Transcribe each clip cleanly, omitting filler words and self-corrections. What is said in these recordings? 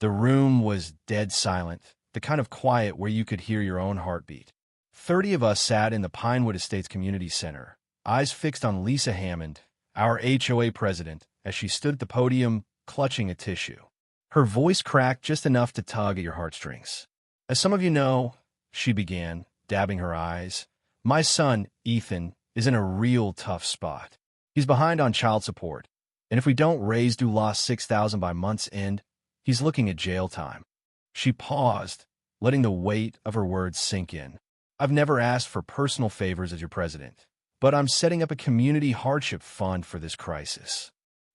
The room was dead silent, the kind of quiet where you could hear your own heartbeat. 30 of us sat in the Pinewood Estates Community Center, eyes fixed on Lisa Hammond, our HOA president, as she stood at the podium, clutching a tissue. Her voice cracked just enough to tug at your heartstrings. As some of you know, she began, dabbing her eyes, my son, Ethan, is in a real tough spot. He's behind on child support, and if we don't raise Dula $6,000 by month's end, he's looking at jail time. She paused, letting the weight of her words sink in. I've never asked for personal favors as your president, but I'm setting up a community hardship fund for this crisis.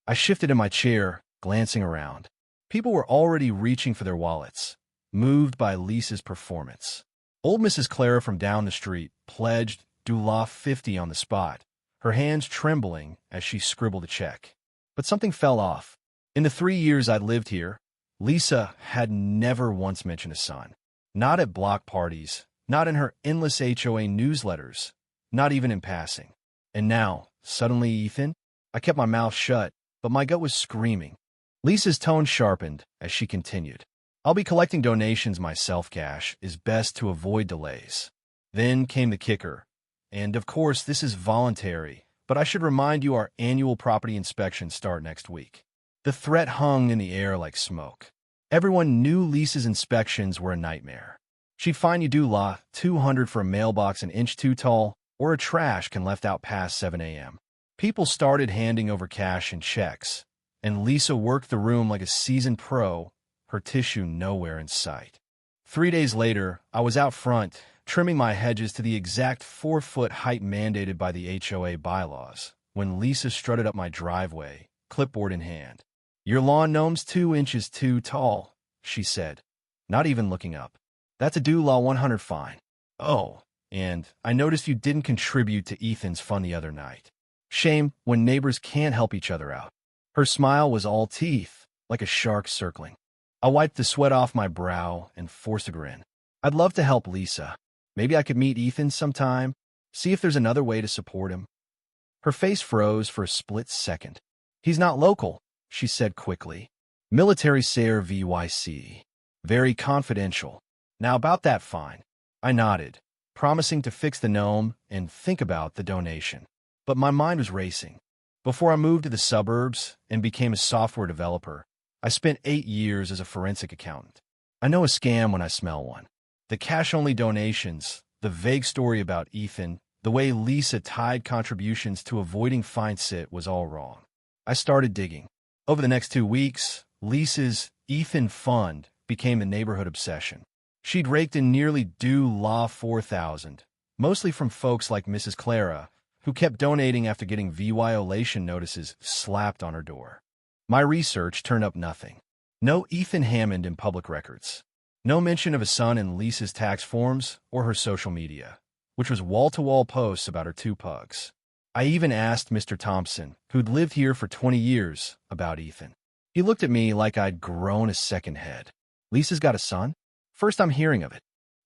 I shifted in my chair, glancing around. People were already reaching for their wallets, moved by Lisa's performance. Old Mrs. Clara from down the street pledged Dula $50 on the spot, her hands trembling as she scribbled a check. But something fell off. In the 3 years I'd lived here, Lisa had never once mentioned a son. Not at block parties, not in her endless HOA newsletters, not even in passing. And now, suddenly Ethan? I kept my mouth shut, but my gut was screaming. Lisa's tone sharpened as she continued. I'll be collecting donations myself, Cash, is best to avoid delays. Then came the kicker. And of course, this is voluntary, but I should remind you our annual property inspections start next week. The threat hung in the air like smoke. Everyone knew Lisa's inspections were a nightmare. She'd fine you Dula $200 for a mailbox an inch too tall or a trash can left out past 7 a.m. People started handing over cash and checks, and Lisa worked the room like a seasoned pro, her tissue nowhere in sight. 3 days later, I was out front, trimming my hedges to the exact 4-foot height mandated by the HOA bylaws, when Lisa strutted up my driveway, clipboard in hand. Your lawn gnome's 2 inches too tall, she said, not even looking up. That's a Dula 100 fine. Oh, and I noticed you didn't contribute to Ethan's fund the other night. Shame when neighbors can't help each other out. Her smile was all teeth, like a shark circling. I wiped the sweat off my brow and forced a grin. I'd love to help Lisa. Maybe I could meet Ethan sometime, see if there's another way to support him. Her face froze for a split second. He's not local, she said quickly. Military Sayer VYC. Very confidential. Now about that fine. I nodded, promising to fix the gnome and think about the donation. But my mind was racing. Before I moved to the suburbs and became a software developer, I spent 8 years as a forensic accountant. I know a scam when I smell one. The cash-only donations, the vague story about Ethan, the way Lisa tied contributions to avoiding fine sit was all wrong. I started digging. Over the next 2 weeks, Lisa's Ethan Fund became the neighborhood obsession. She'd raked in nearly Dula $4,000, mostly from folks like Mrs. Clara, who kept donating after getting violation notices slapped on her door. My research turned up nothing. No Ethan Hammond in public records. No mention of a son in Lisa's tax forms or her social media, which was wall-to-wall posts about her 2 pugs. I even asked Mr. Thompson, who'd lived here for 20 years, about Ethan. He looked at me like I'd grown a second head. Lisa's got a son? First I'm hearing of it.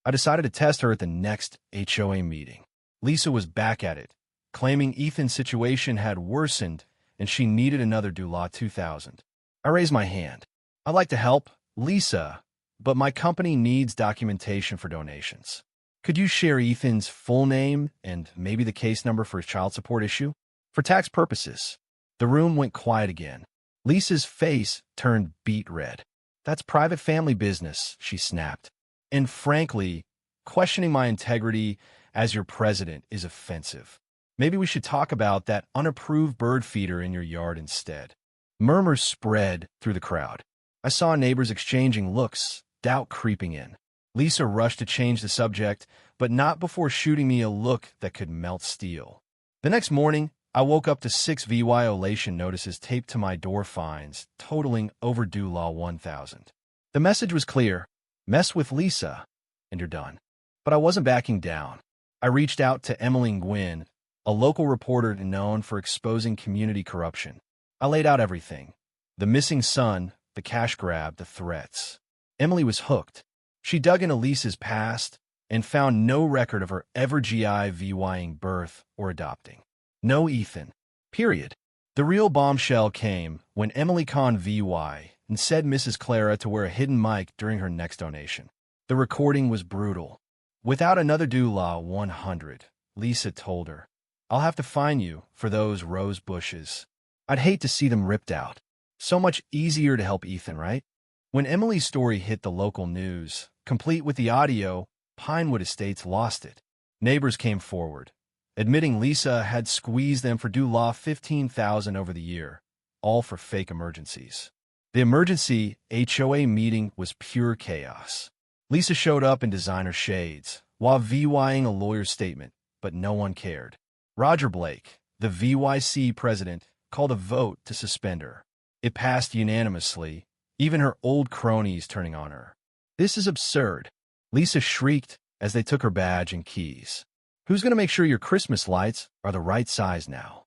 I decided to test her at the next HOA meeting. Lisa was back at it, claiming Ethan's situation had worsened and she needed another Dula 2000. I raised my hand. I'd like to help, Lisa, but my company needs documentation for donations. Could you share Ethan's full name and maybe the case number for his child support issue? For tax purposes. The room went quiet again. Lisa's face turned beet red. That's private family business, she snapped. And frankly, questioning my integrity as your president is offensive. Maybe we should talk about that unapproved bird feeder in your yard instead. Murmurs spread through the crowd. I saw neighbors exchanging looks, doubt creeping in. Lisa rushed to change the subject, but not before shooting me a look that could melt steel. The next morning, I woke up to 6 violation notices taped to my door fines, totaling over Dula 1,000. The message was clear. Mess with Lisa, and you're done. But I wasn't backing down. I reached out to Emily Gwynn, a local reporter known for exposing community corruption. I laid out everything. The missing son, the cash grab, the threats. Emily was hooked. She dug into Lisa's past and found no record of her ever GIVYing birth or adopting. No Ethan. Period. The real bombshell came when Emily Kahn VY and said Mrs. Clara to wear a hidden mic during her next donation. The recording was brutal. Without another doula 100, Lisa told her, "I'll have to fine you for those rose bushes. I'd hate to see them ripped out. So much easier to help Ethan, right?" When Emily's story hit the local news, complete with the audio, Pinewood Estates lost it. Neighbors came forward, admitting Lisa had squeezed them for doula $15,000 over the year, all for fake emergencies. The emergency HOA meeting was pure chaos. Lisa showed up in designer shades, while VYing a lawyer's statement, but no one cared. Roger Blake, the VYC president, called a vote to suspend her. It passed unanimously, even her old cronies turning on her. "This is absurd," Lisa shrieked as they took her badge and keys. "Who's going to make sure your Christmas lights are the right size now?"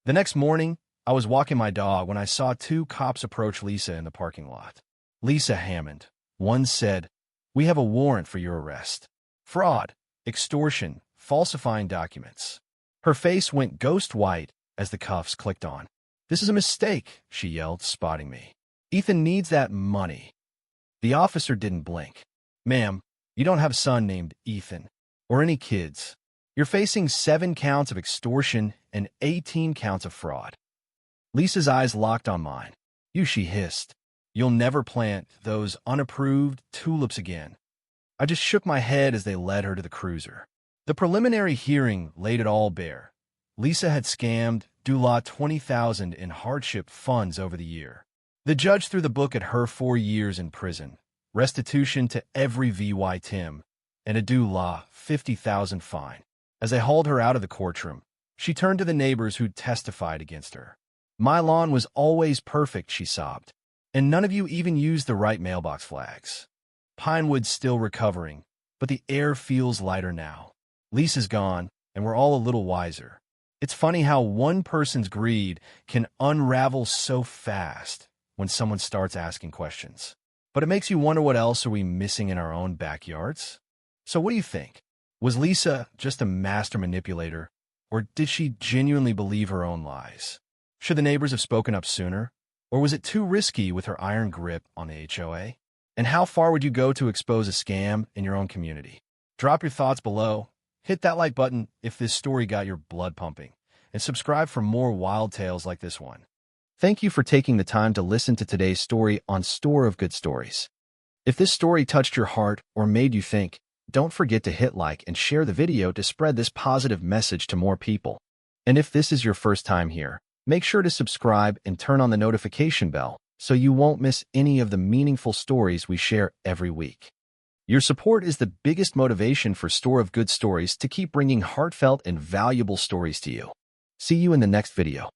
The next morning, I was walking my dog when I saw two cops approach Lisa in the parking lot. Lisa Hammond. One said, "We have a warrant for your arrest. Fraud, extortion, falsifying documents." Her face went ghost white as the cuffs clicked on. "This is a mistake," she yelled, spotting me. "Ethan needs that money." The officer didn't blink. "Ma'am, you don't have a son named Ethan, or any kids. You're facing 7 counts of extortion and 18 counts of fraud." Lisa's eyes locked on mine. "You," she hissed. "You'll never plant those unapproved tulips again." I just shook my head as they led her to the cruiser. The preliminary hearing laid it all bare. Lisa had scammed doula $20,000 in hardship funds over the year. The judge threw the book at her 4 years in prison, restitution to every VY Tim, and a doula $50,000 fine. As they hauled her out of the courtroom, she turned to the neighbors who'd testified against her. "My lawn was always perfect," she sobbed, "and none of you even used the right mailbox flags." Pinewood's still recovering, but the air feels lighter now. Lisa's gone, and we're all a little wiser. It's funny how one person's greed can unravel so fast when someone starts asking questions. But it makes you wonder, what else are we missing in our own backyards? So what do you think? Was Lisa just a master manipulator, or did she genuinely believe her own lies? Should the neighbors have spoken up sooner, or was it too risky with her iron grip on the HOA? And how far would you go to expose a scam in your own community? Drop your thoughts below. Hit that like button if this story got your blood pumping, and subscribe for more wild tales like this one. Thank you for taking the time to listen to today's story on Store of Good Stories. If this story touched your heart or made you think, don't forget to hit like and share the video to spread this positive message to more people. And if this is your first time here, make sure to subscribe and turn on the notification bell so you won't miss any of the meaningful stories we share every week. Your support is the biggest motivation for Store of Good Stories to keep bringing heartfelt and valuable stories to you. See you in the next video.